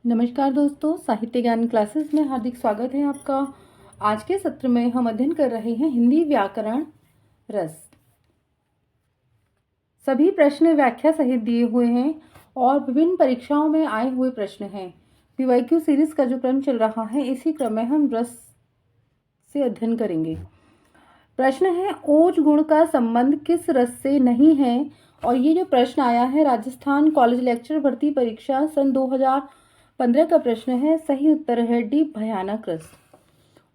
नमस्कार दोस्तों, साहित्य ज्ञान क्लासेस में हार्दिक स्वागत है आपका। आज के सत्र में हम अध्ययन कर रहे हैं हिंदी व्याकरण रस। सभी प्रश्न व्याख्या सहित दिए हुए हैं और विभिन्न परीक्षाओं में आए हुए प्रश्न हैं। पीवाईक्यू सीरीज का जो क्रम चल रहा है, इसी क्रम में हम रस से अध्ययन करेंगे। प्रश्न है, ओज गुण का संबंध किस रस से नहीं है? और ये जो प्रश्न आया है राजस्थान कॉलेज लेक्चर भर्ती परीक्षा सन 2015 का प्रश्न है। सही उत्तर है डी, भयानक रस।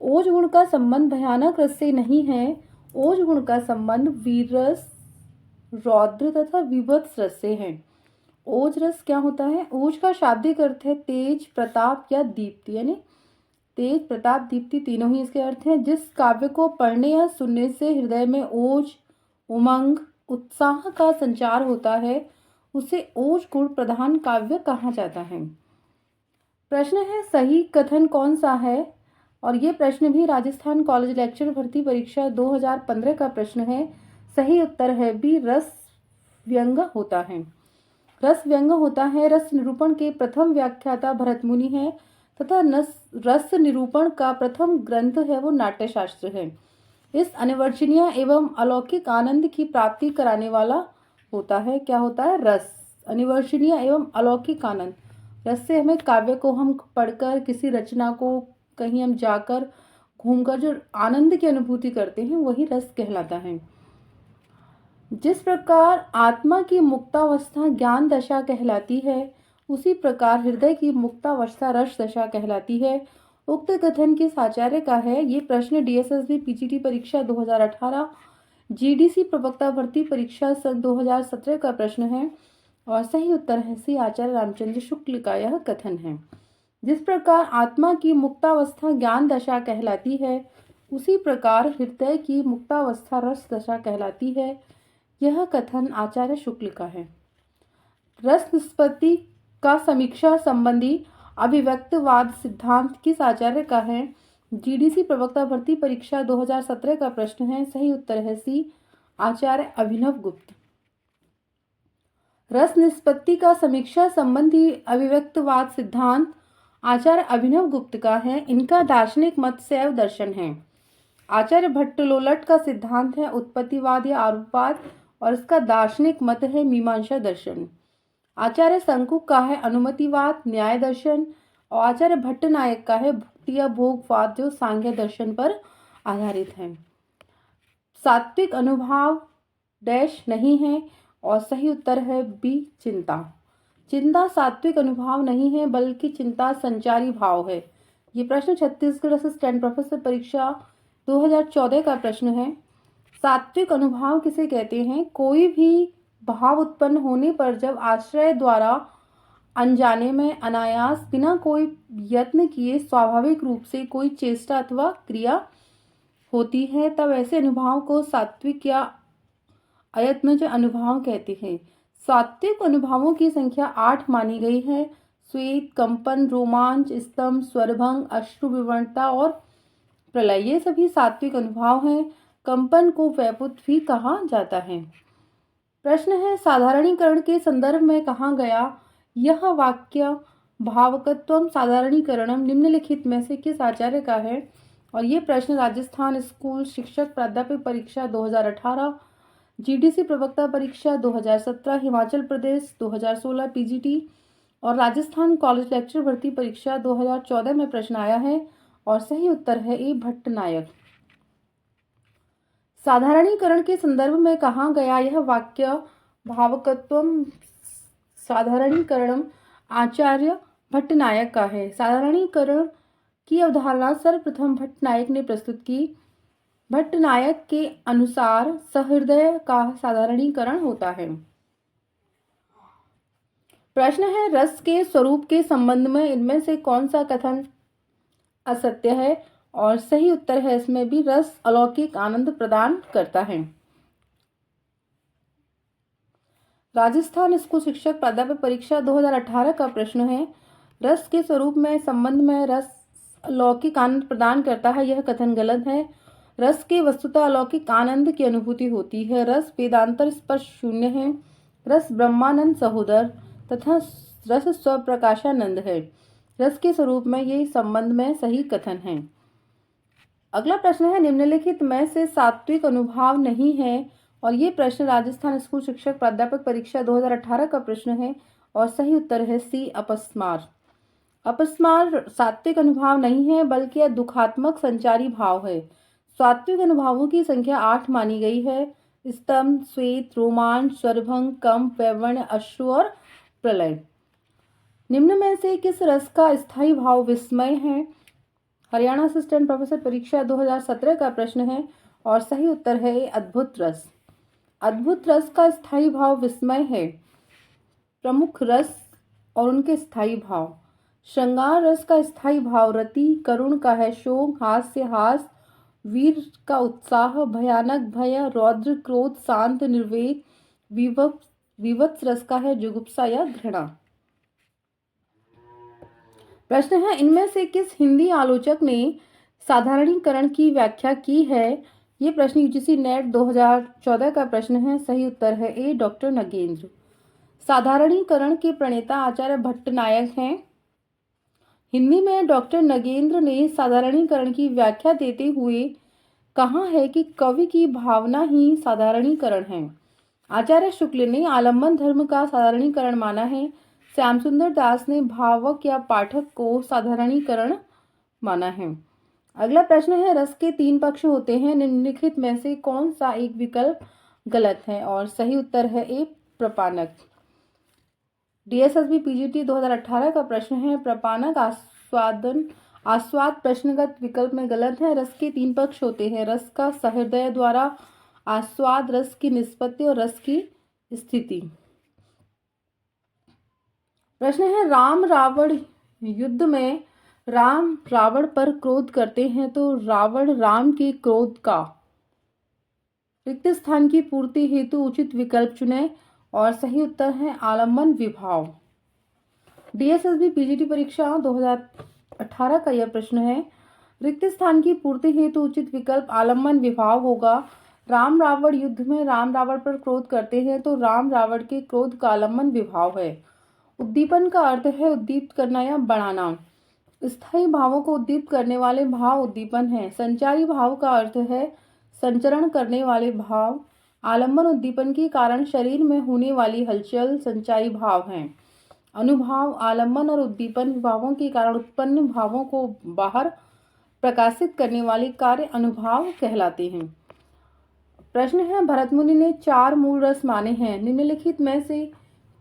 ओज गुण का संबंध भयानक रस से नहीं है। ओज गुण का संबंध वीर रस, रौद्र तथा विभत्स रस से है। ओज रस क्या होता है? ओज का शाब्दिक अर्थ है तेज, प्रताप या दीप्ति, यानी तेज, प्रताप, दीप्ति तीनों ही इसके अर्थ हैं। जिस काव्य को पढ़ने या सुनने से हृदय में ओज, उमंग, उत्साह का संचार होता है, उसे ओज गुण प्रधान काव्य कहा जाता है। प्रश्न है, सही कथन कौन सा है? और ये प्रश्न भी राजस्थान कॉलेज लेक्चर भर्ती परीक्षा 2015 का प्रश्न है। सही उत्तर है बी, रस व्यंग होता है। रस व्यंग होता है। रस निरूपण के प्रथम व्याख्याता भरतमुनि है तथा रस निरूपण का प्रथम ग्रंथ है वो नाट्यशास्त्र है। इस अनिवर्चनीय एवं अलौकिक आनंद की प्राप्ति कराने वाला होता है। क्या होता है? रस। अनिवर्चनीय एवं अलौकिक आनंद। रस से हमें काव्य को हम पढ़कर, किसी रचना को कहीं हम जाकर घूमकर जो आनंद की अनुभूति करते हैं, वही रस कहलाता है। जिस प्रकार आत्मा की मुक्तावस्था ज्ञान दशा कहलाती है, उसी प्रकार हृदय की मुक्तावस्था रस दशा कहलाती है। उक्त कथन किस आचार्य का है? ये प्रश्न डीएसएसबी पीजीटी परीक्षा 2018, जीडीसी प्रवक्ता भर्ती परीक्षा सन 2017 का प्रश्न है और सही उत्तर है सी, आचार्य रामचंद्र शुक्ल का यह कथन है। जिस प्रकार आत्मा की मुक्तावस्था ज्ञान दशा कहलाती है, उसी प्रकार हृदय की मुक्तावस्था रस दशा कहलाती है। यह कथन आचार्य शुक्ल का है। रस निष्पत्ति का समीक्षा संबंधी अभिव्यक्तवाद सिद्धांत किस आचार्य का है? जीडीसी प्रवक्ता भर्ती परीक्षा 2017 का प्रश्न है। सही उत्तर है सी, आचार्य अभिनव गुप्त। रस निष्पत्ति का समीक्षा संबंधी अभिव्यक्तवाद सिद्धांत आचार्य अभिनव गुप्त का है। इनका दार्शनिक मत शैव दर्शन है। आचार्य भट्टलोलट का सिद्धांत है उत्पत्तिवाद या आरूपवाद और इसका दार्शनिक मत है मीमांसा दर्शन। आचार्य शंकु का है अनुमतिवाद, न्याय दर्शन और आचार्य भट्टनायक का है भुक्ति या भोगवाद, जो सांख्य दर्शन पर आधारित है। सात्विक अनुभाव डैश नहीं है और सही उत्तर है बी, चिंता। चिंता सात्विक अनुभाव नहीं है, बल्कि चिंता संचारी भाव है। ये प्रश्न छत्तीसगढ़ असिस्टेंट प्रोफेसर परीक्षा 2014 का प्रश्न है। सात्विक अनुभाव किसे कहते हैं? कोई भी भाव उत्पन्न होने पर जब आश्रय द्वारा अनजाने में अनायास बिना कोई यत्न किए स्वाभाविक रूप से कोई चेष्टा अथवा क्रिया होती है, तब ऐसे अनुभाव को सात्विक या अयत्नज अनुभाव कहते हैं। सात्विक अनुभावों की संख्या 8 मानी गई है। श्वेत, कंपन, रोमांच, स्तंभ, स्वरभंग, अश्रु विवरणता और प्रलय, ये सभी सात्विक अनुभाव हैं। कंपन को वैपुत भी कहा जाता है। प्रश्न है, साधारणीकरण के संदर्भ में कहा गया यह वाक्य भावकत्वम साधारणीकरणम निम्नलिखित में से किस आचार्य का है? और ये प्रश्न राजस्थान स्कूल शिक्षक प्राध्यापक परीक्षा 2018, जीडीसी प्रवक्ता परीक्षा 2017, हिमाचल प्रदेश 2016 पीजीटी और राजस्थान कॉलेज लेक्चर भर्ती परीक्षा 2014 में प्रश्न आया है और सही उत्तर है ए, भट्टनायक। साधारणीकरण के संदर्भ में कहा गया यह वाक्य भावकत्वम साधारणीकरणम आचार्य भट्टनायक का है। साधारणीकरण की अवधारणा सर्वप्रथम भट्टनायक ने प्रस्तुत की। भट्टनायक के अनुसार सहृदय का साधारणीकरण होता है। प्रश्न है, रस के स्वरूप के संबंध में इनमें से कौन सा कथन असत्य है? और सही उत्तर है इसमें भी, रस अलौकिक आनंद प्रदान करता है। राजस्थान स्कूल शिक्षक प्राध्यापक परीक्षा 2018 का प्रश्न है, रस के स्वरूप में संबंध में रस अलौकिक आनंद प्रदान करता है, यह कथन गलत है। रस के वस्तुतः अलौकिक आनंद की अनुभूति होती है। रस वेदांतर स्पर्श शून्य है। रस ब्रह्मानंद सहोदर तथा रस स्वप्रकाशानंद है। रस के स्वरूप में ये संबंध में सही कथन है। अगला प्रश्न है, निम्नलिखित में से सात्विक अनुभाव नहीं है। और ये प्रश्न राजस्थान स्कूल शिक्षक प्राध्यापक परीक्षा 2018 का प्रश्न है और सही उत्तर है सी, अपस्मार। अपस्मार सात्विक अनुभाव नहीं है बल्कि यह दुखात्मक संचारी भाव है। सात्विक अनुभावों की संख्या 8 मानी गई है। स्तंभ, श्वेत, रोमांच, स्वरभंग, कंप, वैवण्य, अश्रु और प्रलय। निम्न में से किस रस का स्थायी भाव विस्मय है? हरियाणा असिस्टेंट प्रोफेसर परीक्षा 2017 का प्रश्न है और सही उत्तर है अद्भुत रस। अद्भुत रस का स्थायी भाव विस्मय है। प्रमुख रस और उनके स्थायी भाव। श्रृंगार रस का स्थायी भाव रति, करुण का है शोक, हास्य हास, वीर का उत्साह, भयानक भय, रौद्र क्रोध, शांत निर्वेद, विवत्स रस का है जुगुप्सा या घृणा। प्रश्न है, इनमें से किस हिंदी आलोचक ने साधारणीकरण की व्याख्या की है? ये प्रश्न यूजीसी नेट 2014 का प्रश्न है। सही उत्तर है ए, डॉक्टर नगेंद्र। साधारणीकरण के प्रणेता आचार्य भट्टनायक हैं। हिंदी में डॉक्टर नगेंद्र ने साधारणीकरण की व्याख्या देते हुए कहा है कि कवि की भावना ही साधारणीकरण है। आचार्य शुक्ल ने आलम्बन धर्म का साधारणीकरण माना है। श्याम सुंदर दास ने भावक या पाठक को साधारणीकरण माना है। अगला प्रश्न है, रस के 3 पक्ष होते हैं, निम्नलिखित में से कौन सा एक विकल्प गलत है? और सही उत्तर है ए, प्रपानक। डीएसएसबी पीजीटी 2018 का प्रश्न है, प्रपानक आस्वाद प्रश्नगत विकल्प में गलत है। रस के 3 पक्ष होते हैं, रस का सहृदय द्वारा आस्वाद, रस की निष्पत्ति और रस की स्थिति। प्रश्न है, राम रावण युद्ध में राम रावण पर क्रोध करते हैं तो रावण राम के क्रोध का रिक्त स्थान की पूर्ति हेतु उचित विकल्प चुने और सही उत्तर है आलम्बन विभाव। डीएसएसबी पीजीटी परीक्षा 2018 का यह प्रश्न है। रिक्त स्थान की पूर्ति हेतु उचित विकल्प आलम्बन विभाव होगा। राम रावण युद्ध में राम रावण पर क्रोध करते हैं तो राम रावण के क्रोध का आलम्बन विभाव है। उद्दीपन का अर्थ है उद्दीप्त करना या बढ़ाना। स्थायी भावों को उद्दीप्त करने वाले भाव उद्दीपन है। संचारी भाव का अर्थ है संचरण करने वाले भाव। आलम्बन उद्दीपन के कारण शरीर में होने वाली हलचल संचारी भाव हैं। अनुभाव आलम्बन और उद्दीपन भावों के कारण उत्पन्न भावों को बाहर प्रकाशित करने वाले कार्य अनुभाव कहलाते हैं। प्रश्न है, भरतमुनि ने 4 मूल रस माने हैं, निम्नलिखित में से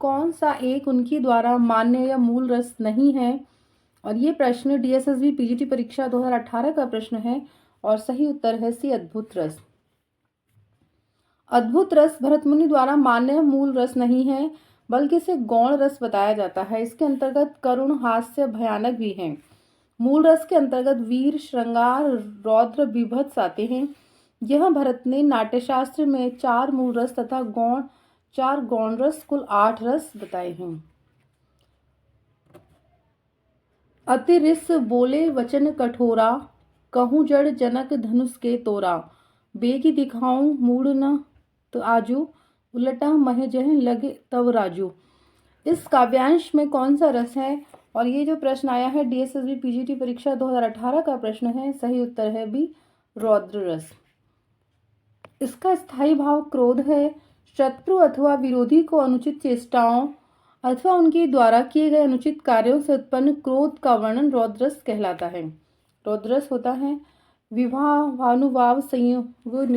कौन सा एक उनकी द्वारा मान्य या मूल रस नहीं है? और ये प्रश्न डीएसएसबी पीजीटी परीक्षा 2018 का प्रश्न है और सही उत्तर है सी, अद्भुत रस। अद्भुत रस भरतमुनि द्वारा मान्य मूल रस नहीं है बल्कि इसे गौण रस बताया जाता है। इसके अंतर्गत करुण, हास्य, भयानक भी हैं। मूल रस के अंतर्गत वीर, श्रृंगार, रौद्र, बीभत्स आते हैं। यह भरत ने नाट्यशास्त्र में 4 मूल रस तथा 4 गौण रस कुल 8 रस बताए हैं। अति रिस बोले वचन कठोरा, कहूँ जड़ जनक धनुष के तोरा, बेगी दिखाऊं मूड न तो आजू, उलटा मह जह लगे तब राजू। इस काव्यांश में कौन सा रस है? और ये जो प्रश्न आया है डीएसएसबी पीजीटी परीक्षा 2018 का प्रश्न है। सही उत्तर है बी, रौद्र रस। इसका स्थायी भाव क्रोध है। शत्रु अथवा विरोधी को अनुचित चेष्टाओं अथवा उनके द्वारा किए गए अनुचित कार्यों से उत्पन्न क्रोध का वर्णन रौद्रस कहलाता है। रौद्रस होता है विवाहानुभाव संयोग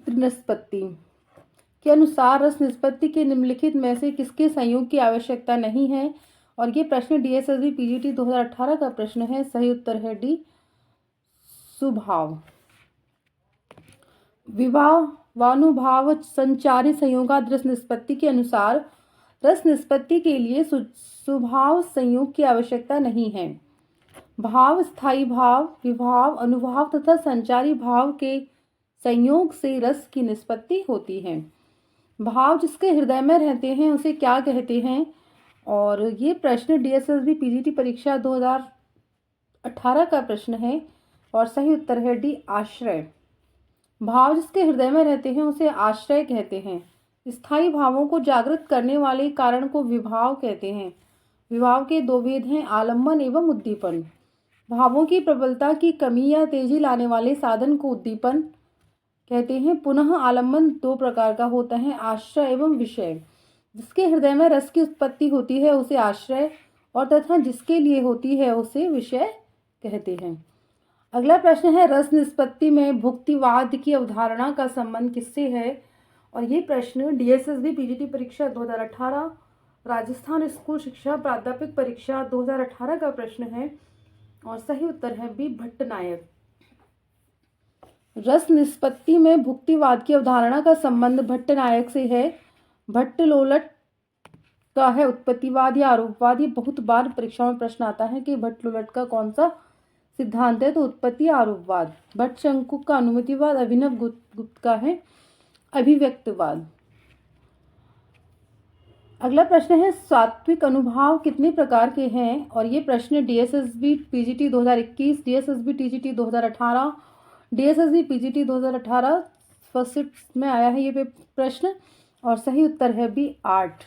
निष्पत्ति के अनुसार रस निष्पत्ति के निम्नलिखित में से किसके संयोग की आवश्यकता नहीं है? और ये प्रश्न डीएसएसबी पीजीटी 2018 का प्रश्न है। सही उत्तर है डी, सुभाव। विवाहानुभाव संचारी संयोगाद रस निष्पत्ति के अनुसार रस निष्पत्ति के लिए सुभाव संयोग की आवश्यकता नहीं है। भाव, स्थायी भाव, विभाव, अनुभाव तथा संचारी भाव के संयोग से रस की निष्पत्ति होती है। भाव जिसके हृदय में रहते हैं उसे क्या कहते हैं? और ये प्रश्न डीएसएसबी पीजीटी परीक्षा 2018 का प्रश्न है और सही उत्तर है डी, आश्रय। भाव जिसके हृदय में रहते हैं उसे आश्रय कहते हैं। स्थायी भावों को जागृत करने वाले कारण को विभाव कहते हैं। विभाव के दो भेद हैं, आलम्बन एवं उद्दीपन। भावों की प्रबलता की कमी या तेजी लाने वाले साधन को उद्दीपन कहते हैं। पुनः आलम्बन दो प्रकार का होता है, आश्रय एवं विषय। जिसके हृदय में रस की उत्पत्ति होती है उसे आश्रय और तथा जिसके लिए होती है उसे विषय कहते हैं। अगला प्रश्न है, रस निष्पत्ति में भुक्तिवाद की अवधारणा का संबंध किससे है? और ये प्रश्न डीएसएसबी पीजीटी परीक्षा 2018, राजस्थान स्कूल शिक्षा प्राध्यापक परीक्षा 2018 का प्रश्न है और सही उत्तर है बी, भट्टनायक। रस निष्पत्ति में भुक्तिवाद की अवधारणा का संबंध भट्टनायक से है। भट्टलोलट का है उत्पत्तिवाद या आरोपवाद। ये बहुत बार परीक्षा में प्रश्न आता है कि भट्टलोलट का कौन सा सिद्धांत है, तो उत्पत्ति आरोपवाद। भट्ट शंकुक का अनुमतिवाद, अभिनव गुप्त का है अभिव्यक्तवाद। अगला प्रश्न है, सात्विक अनुभाव कितने प्रकार के हैं? और ये प्रश्न DSSB PGT 2021, DSSB TGT 2018, DSSB PGT 2018 first shift में आया है ये प्रश्न और सही उत्तर है बी, 8।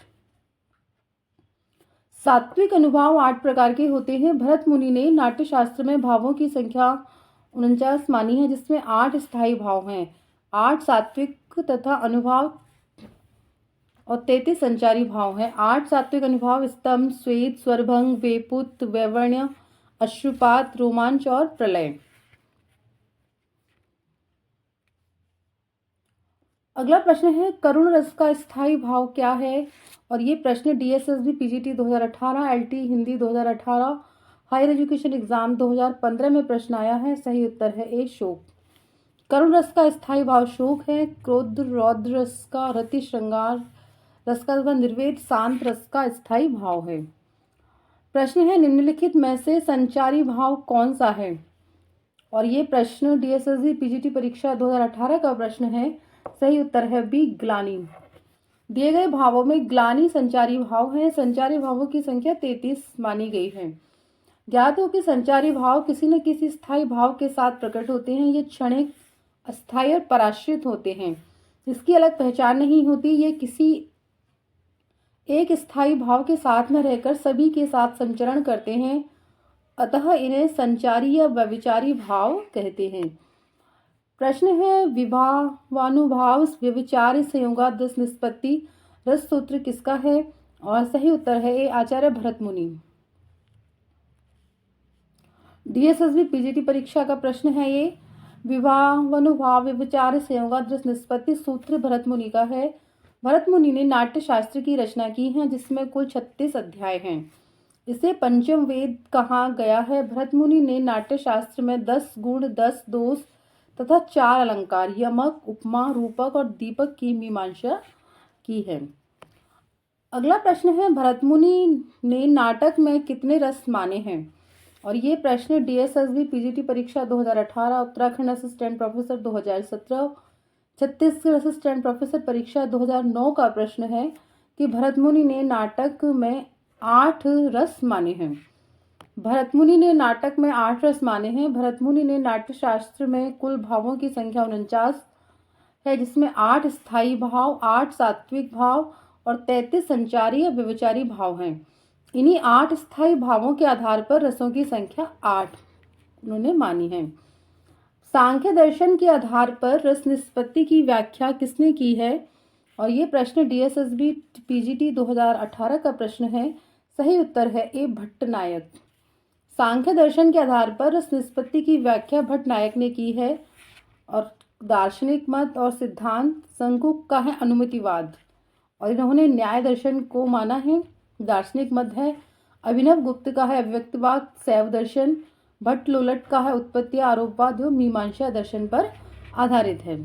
सात्विक अनुभाव 8 प्रकार के होते हैं। भरत मुनि ने नाट्यशास्त्र में भावों की संख्या 49 मानी है, जिसमें 8 स्थायी भाव हैं, 8 सात्विक तथा अनुभाव और 33 संचारी भाव हैं। 8 सात्विक अनुभाव स्तंभ, स्वेद, स्वरभंग, वेपुत, वैवर्ण्य, अश्रुपात, रोमांच और प्रलय। अगला प्रश्न है, करुण रस का स्थायी भाव क्या है? और ये प्रश्न DSSB PGT 2018, LT Hindi 2018, higher education exam 2015 में प्रश्न आया है। सही उत्तर है ए, शोक। करुण रस का स्थायी भाव शोक है। क्रोध रौद्र रस का रति श्रृंगार रस का तथा निर्वेद शांत रस का स्थायी भाव है। प्रश्न है, निम्नलिखित में से संचारी भाव कौन सा है? और ये प्रश्न डीएसएसबी पीजीटी परीक्षा 2018 का प्रश्न है। सही उत्तर है बी, ग्लानि। दिए गए भावों में ग्लानि संचारी भाव है। संचारी भावों की संख्या 33 मानी गई है। ज्ञात हो कि संचारी भाव किसी न किसी स्थायी भाव के साथ प्रकट होते हैं। ये क्षणिक, अस्थायी और पराश्रित होते हैं। इसकी अलग पहचान नहीं होती। ये किसी एक स्थायी भाव के साथ में रहकर सभी के साथ संचरण करते हैं, अतः इन्हें संचारी या व्यभिचारी भाव कहते हैं। प्रश्न है, विभावानुभाव व्यभिचार संयोगादृश निष्पत्ति रस सूत्र किसका है? और सही उत्तर है ए, आचार्य भरत मुनि। डीएसएसबी पीजीटी परीक्षा का प्रश्न है ये, विभावानुभाव व्यभिचार संयोगादृश निष्पत्ति सूत्र भरत मुनि का है। भरत मुनि ने नाट्य शास्त्र की रचना की है, जिसमें कुल 36 अध्याय हैं। इसे पंचम वेद कहा गया है। भरत मुनि ने नाट्य शास्त्र में 10 गुण, 10 दोष तथा 4 अलंकार, यमक, उपमा, रूपक और दीपक की मीमांसा की है। अगला प्रश्न है, भरत मुनि ने नाटक में कितने रस माने हैं? और ये प्रश्न डीएसएसबी पीजीटी परीक्षा 2018, Uttarakhand assistant professor 2017, Chhattisgarh assistant professor परीक्षा 2009 का प्रश्न है कि भरत मुनि ने नाटक में 8 रस माने हैं। भरत मुनि ने नाटक में 8 रस माने हैं। भरत मुनि ने नाट्यशास्त्र में कुल भावों की संख्या 49 है, जिसमें 8 स्थायी भाव, 8 सात्विक भाव और 33 संचारी या व्यभिचारी भाव हैं। इन्हीं 8 स्थायी भावों के आधार पर रसों की संख्या 8 उन्होंने मानी है। सांख्य दर्शन के आधार पर रस निष्पत्ति की व्याख्या किसने की है? और ये प्रश्न डीएसएसबी पीजीटी 2018 का प्रश्न है। सही उत्तर है ए, भट्टनायक। सांख्य दर्शन के आधार पर रस निष्पत्ति की व्याख्या भट्टनायक ने की है और दार्शनिक मत और सिद्धांत शंकुक का है अनुमतिवाद और इन्होंने न्याय दर्शन को माना है। दार्शनिक मत है अभिनव गुप्त का है अभिव्यक्तवाद, शैव दर्शन, भट्टलोलट का है उत्पत्ति आरोपवाद जो मीमांसा दर्शन पर आधारित है।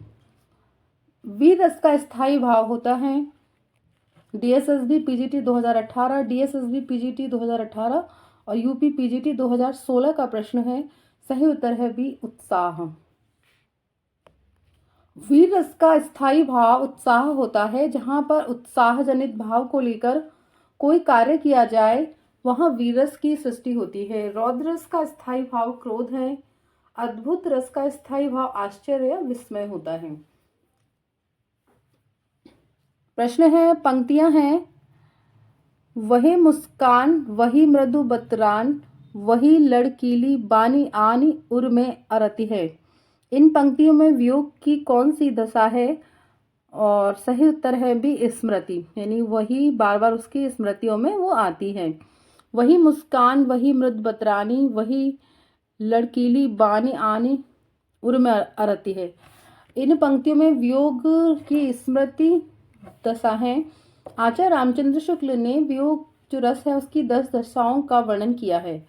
वीर रस का स्थायी भाव होता है। डीएसएसबी पीजीटी 2018, डीएसएसबी पीजीटी 2018 और यूपी पीजीटी 2016 का प्रश्न है। सही उत्तर है बी, उत्साह। वीर रस का स्थायी भाव उत्साह होता है। जहां पर उत्साह जनित भाव को लेकर कोई कार्य किया जाए वहां वीर रस की सृष्टि होती है। रौद्र रस का स्थायी भाव क्रोध है। अद्भुत रस का स्थायी भाव आश्चर्य या विस्मय होता है। प्रश्न है, पंक्तियां हैं वही मुस्कान वही मृदु बतरान, वही लड़कीली बानी आनी उर में अरती है। इन पंक्तियों में वियोग की कौन सी दशा है? और सही उत्तर है बी स्मृति, यानी वही बार बार उसकी स्मृतियों में वो आती है। वही मुस्कान वही मृद बतरानी, वही लड़कीली बानी आनी उर में अरती है। इन पंक्तियों में वियोग की स्मृति दशा है। आचार्य रामचंद्र शुक्ल ने वियोग जो रस है उसकी 10 दशाओं का वर्णन किया है।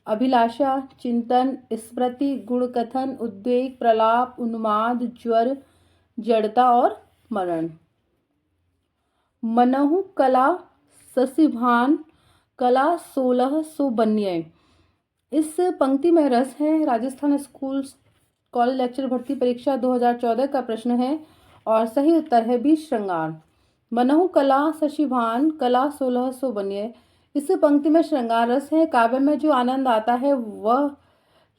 अभिलाषा, चिंतन, स्मृति, गुणकथन, उद्वेग, प्रलाप, उन्माद, ज्वर, जड़ता और मरण। मनहु कला ससिभान कला 1600 बन्य। इस पंक्ति में रस है। राजस्थान स्कूल कॉलेज लेक्चर भर्ती परीक्षा 2014 का प्रश्न है और सही उत्तर है बी श्रृंगार। मनहु कला शशिभान कला 1600 बन्य। इस पंक्ति में श्रृंगार रस है। काव्य में जो आनंद आता है वह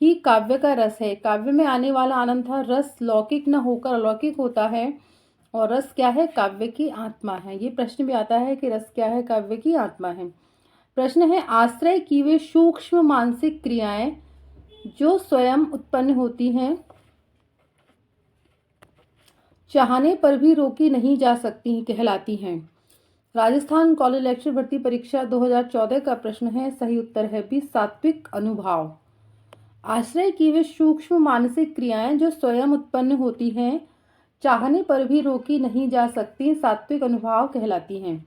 ही काव्य का रस है। काव्य में आने वाला आनंद था रस लौकिक न होकर अलौकिक होता है और रस क्या है? काव्य की आत्मा है। ये प्रश्न भी आता है कि रस क्या है? काव्य की आत्मा है। प्रश्न है आश्रय की वे सूक्ष्म मानसिक क्रियाएं जो स्वयं उत्पन्न होती हैं, चाहने पर भी रोकी नहीं जा सकती कहलाती हैं। राजस्थान कॉलेज लेक्चर भर्ती परीक्षा 2014 का प्रश्न है। सही उत्तर है बी सात्विक अनुभाव। आश्रय की वे सूक्ष्म मानसिक क्रियाएं जो स्वयं उत्पन्न होती हैं, चाहने पर भी रोकी नहीं जा सकती, सात्विक अनुभाव कहलाती हैं।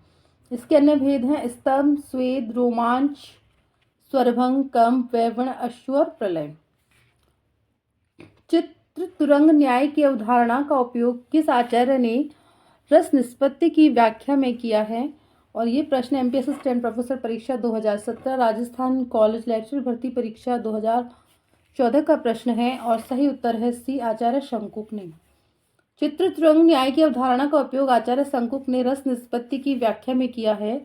इसके अन्य भेद हैं स्तंभ, स्वेद, रोमांच, स्वरभंग, कंप, वैवर्ण, अश्वर, प्रलय। चित्र तुरंग न्याय की अवधारणा का उपयोग किस आचार्य ने रस निष्पत्ति की व्याख्या में किया है? और ये प्रश्न एमपीएससी स्टैंड प्रोफेसर परीक्षा 2017, राजस्थान कॉलेज लेक्चर भर्ती परीक्षा 2014 का प्रश्न है और सही उत्तर है सी आचार्य शंकुक ने। चित्र तुरंग न्याय की अवधारणा का उपयोग आचार्य शंकुक ने रस निष्पत्ति की व्याख्या में किया है।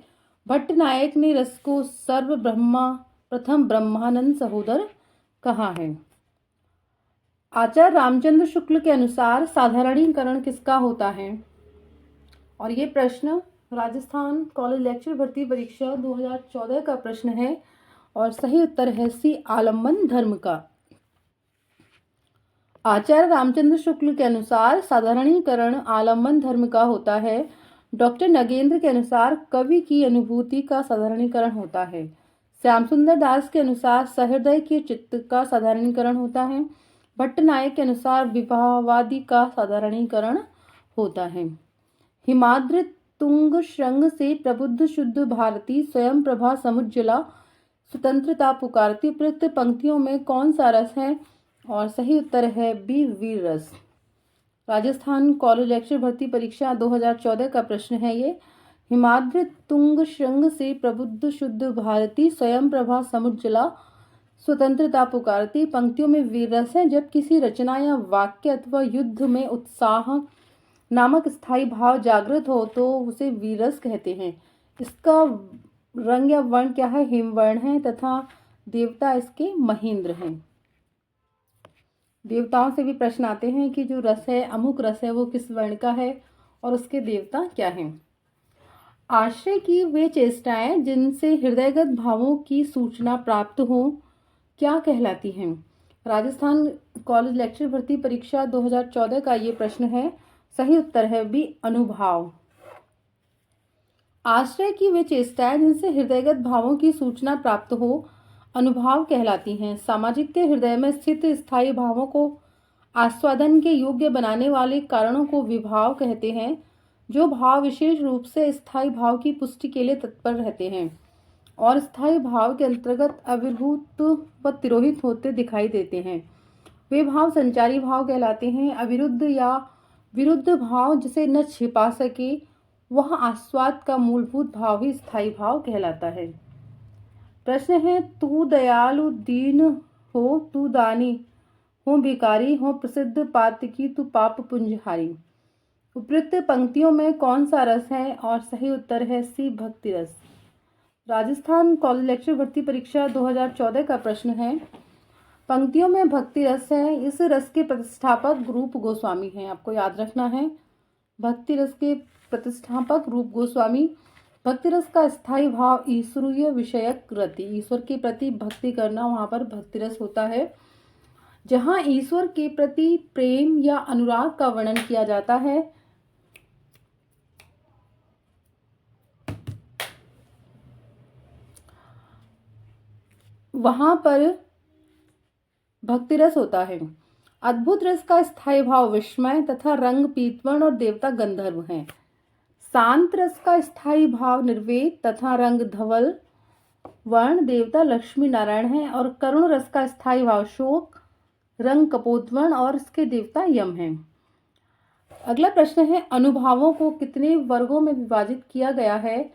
भट्टनायक ने रस को सर्व ब्रह्मा प्रथम ब्रह्मानंद सहोदर कहा है। आचार्य रामचंद्र शुक्ल के अनुसार साधारणीकरण किसका होता है? और ये प्रश्न राजस्थान कॉलेज लेक्चर भर्ती परीक्षा 2014 का प्रश्न है और सही उत्तर है सी आलम्बन धर्म का। आचार्य रामचंद्र शुक्ल के अनुसार साधारणीकरण आलम्बन धर्म का होता है। डॉक्टर नगेंद्र के अनुसार कवि की अनुभूति का साधारणीकरण होता है। श्याम सुंदर दास के अनुसार सहृदय के चित्त का साधारणीकरण होता है। भट्टनायक के अनुसार विवाहवादी का साधारणीकरण होता है। हिमाद्रि तुंग श्रृंग से प्रबुद्ध शुद्ध भारती स्वयं प्रभा समुज्ज्वला स्वतंत्रता पुकारती। उपयुक्त पंक्तियों में कौन सा रस है? और सही उत्तर है बी वीर रस। राजस्थान कॉलेज लेक्चर भर्ती परीक्षा 2014 का प्रश्न है ये। हिमाद्रि तुंग श्रृंग से प्रबुद्ध शुद्ध भारती स्वयं प्रभा समुज्ज्वला स्वतंत्रता पुकारती। पंक्तियों में वीर रस है। जब किसी रचना या वाक्य अथवा युद्ध में उत्साह नामक स्थायी भाव जागृत हो तो उसे वीरस कहते हैं। इसका रंग या वर्ण क्या है? हिमवर्ण है तथा देवता इसके महेंद्र हैं। देवताओं से भी प्रश्न आते हैं कि जो रस है अमुक रस है वो किस वर्ण का है और उसके देवता क्या हैं। आश्रय की वे चेष्टाएं जिनसे हृदयगत भावों की सूचना प्राप्त हो क्या कहलाती हैं? राजस्थान कॉलेज लेक्चर भर्ती परीक्षा 2014 का ये प्रश्न है। सही उत्तर है बी अनुभाव। आश्रय की वे चेष्टाएं जिनसे हृदयगत भावों की सूचना प्राप्त हो अनुभाव कहलाती हैं। सामाजिक के हृदय में स्थित स्थायी भावों को आस्वादन के योग्य बनाने वाले कारणों को विभाव कहते हैं। जो भाव विशेष रूप से स्थायी भाव की पुष्टि के लिए तत्पर रहते हैं और स्थायी भाव के अंतर्गत अविर्भूत व तिरोहित होते दिखाई देते हैं, वे भाव संचारी भाव कहलाते हैं। अविरुद्ध या विरुद्ध भाव जिसे न छिपा सके वह आस्वाद का मूलभूत भाव ही स्थायी भाव कहलाता है। प्रश्न है तू दयालु दीन हो तू दानी हो भिकारी हो प्रसिद्ध पात्र की तू पाप पुंजहारी। उपयुक्त पंक्तियों में कौन सा रस है? और सही उत्तर है सी भक्ति रस। राजस्थान कॉलेज लेक्चर भर्ती परीक्षा 2014 का प्रश्न है। पंक्तियों में भक्ति रस है। इस रस के प्रतिष्ठापक रूप गोस्वामी हैं, आपको याद रखना है। भक्ति रस के प्रतिष्ठापक रूप गोस्वामी। भक्ति रस का स्थायी भाव ईश्वरीय विषयक रति, ईश्वर के प्रति भक्ति करना, वहां पर भक्ति रस होता है। जहां ईश्वर के प्रति प्रेम या अनुराग का वर्णन किया जाता है, वहां पर भक्ति रस होता है। अद्भुत रस का स्थायी भाव विस्मय तथा रंग पीतवर्ण और देवता गंधर्व हैं। शांत रस का स्थायी भाव निर्वेद तथा रंग धवल वर्ण देवता लक्ष्मी नारायण हैं। और करुण रस का स्थायी भाव शोक रंग कपोतवर्ण और इसके देवता यम हैं। अगला प्रश्न है, अनुभावों को कितने वर्गों में विभाजित किया गया है?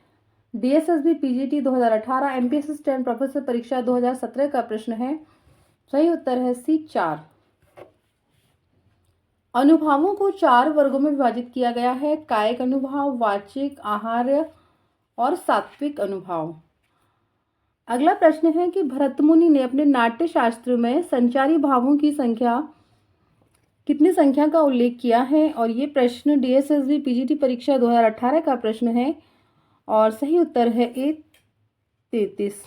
DSSB PGT 2018 MPSC stand professor परीक्षा 2017 का प्रश्न है। सही उत्तर है C 4। अनुभावों को 4 वर्गों में विभाजित किया गया है। कायिक अनुभाव, वाचिक, आहार्य और सात्विक अनुभाव। अगला प्रश्न है कि भरत मुनि ने अपने नाट्य शास्त्र में संचारी भावों की संख्या कितनी संख्या का उल्लेख किया है? और ये प्रश्न DSSB PGT परीक्षा 2018 का प्रश्न है और सही उत्तर है A 33।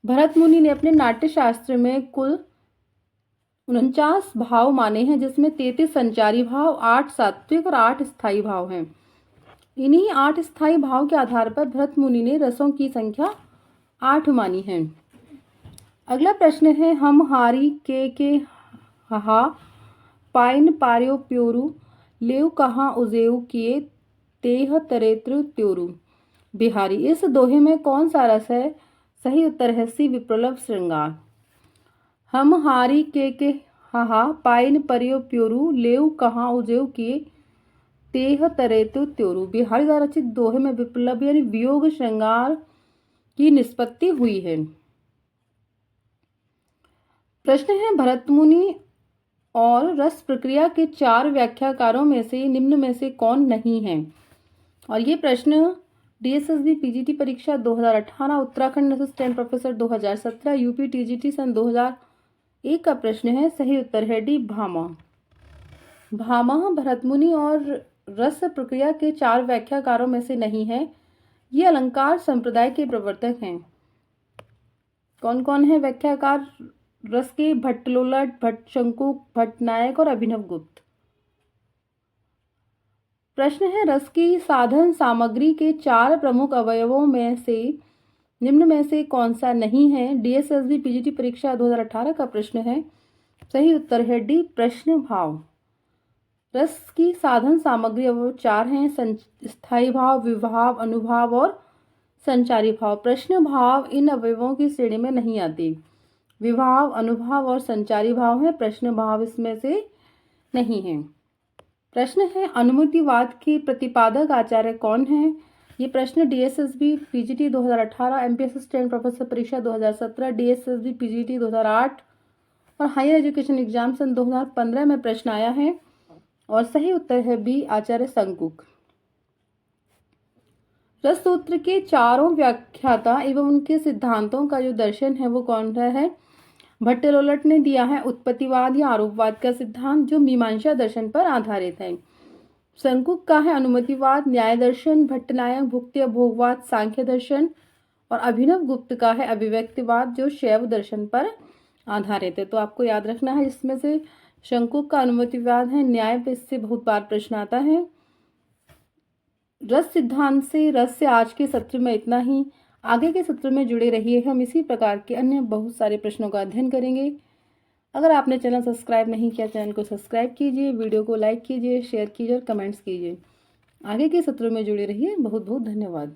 भरत मुनि ने अपने नाट्य शास्त्र में कुल 49 भाव माने हैं, जिसमें 33 संचारी भाव, 8 सात्विक और 8 स्थायी भाव हैं। इन्हीं 8 स्थायी भाव के आधार पर भरत मुनि ने रसों की संख्या 8 मानी है। अगला प्रश्न है, हम हारी के हा पाइन पार्यो प्योरु लेव कहाँ उजेव किए तेह तरेत्र त्योरु बिहारी। इस दोहे में कौन सा रस है? सही उत्तर है सी विप्रलभ श्रृंगार। हम हारी के हा पाइन पर्यो प्योरु लेव कहाँ उजेव किए तेह तरेत्र त्योरु। बिहारी द्वारा रचित दोहे में विप्रलभ यानी वियोग श्रृंगार की निष्पत्ति हुई है। प्रश्न है, भरत मुनि और रस प्रक्रिया के 4 व्याख्याकारों में से निम्न में से कौन नहीं है? और ये प्रश्न DSSB PGT परीक्षा 2018 Uttarakhand assistant professor 2017 UP TGT सन 2001 का प्रश्न है। सही उत्तर है डी भामा। भामा भरत मुनि और रस प्रक्रिया के 4 व्याख्याकारों में से नहीं है। ये अलंकार संप्रदाय के प्रवर्तक हैं। कौन कौन है व्याख्याकार रस के? भट्टलोलट, भट्ट शंकुक, भट्टनायक और अभिनव गुप्त। प्रश्न है, रस की साधन सामग्री के 4 प्रमुख अवयवों में से निम्न में से कौन सा नहीं है? DSSB PGT परीक्षा 2018 का प्रश्न है। सही उत्तर है डी प्रश्न भाव। रस की साधन सामग्री अवयव 4 हैं, स्थायी भाव, विभाव, अनुभाव और संचारी भाव। प्रश्न भाव इन अवयवों की श्रेणी में नहीं आती। विभाव, अनुभाव और संचारी भाव है, प्रश्न भाव इसमें से नहीं है। प्रश्न है, अनुमतिवाद के प्रतिपादक आचार्य कौन है? ये प्रश्न DSSB PGT 2018 MPSC stand professor परीक्षा 2017 DSSB PGT 2008 और हायर एजुकेशन एग्जाम सन 2015 में प्रश्न आया है और सही उत्तर है बी आचार्य शंकुक। रस सूत्र के 4 व्याख्याता एवं उनके सिद्धांतों का जो दर्शन है वो कौन सा है? भट्टलोलट ने दिया है उत्पत्तिवाद या आरोपवाद का सिद्धांत, जो मीमांसा दर्शन पर आधारित है। शंकुक का है अनुमतिवाद, न्याय दर्शन। भट्टनायक भुक्ति भोगवाद, सांख्य दर्शन। और अभिनव गुप्त का है अभिव्यक्तिवाद, जो शैव दर्शन पर आधारित है। तो आपको याद रखना है, इसमें से शंकुक का अनुमतिवाद है, न्याय पे इससे बहुत बार प्रश्न आता है। रस सिद्धांत से रस से आज के सत्र में इतना ही। आगे के सत्र में जुड़े रहिए, हम इसी प्रकार के अन्य बहुत सारे प्रश्नों का अध्ययन करेंगे। अगर आपने चैनल सब्सक्राइब नहीं किया, चैनल को सब्सक्राइब कीजिए, वीडियो को लाइक कीजिए, शेयर कीजिए और कमेंट्स कीजिए। आगे के सत्रों में जुड़े रहिए। बहुत बहुत धन्यवाद।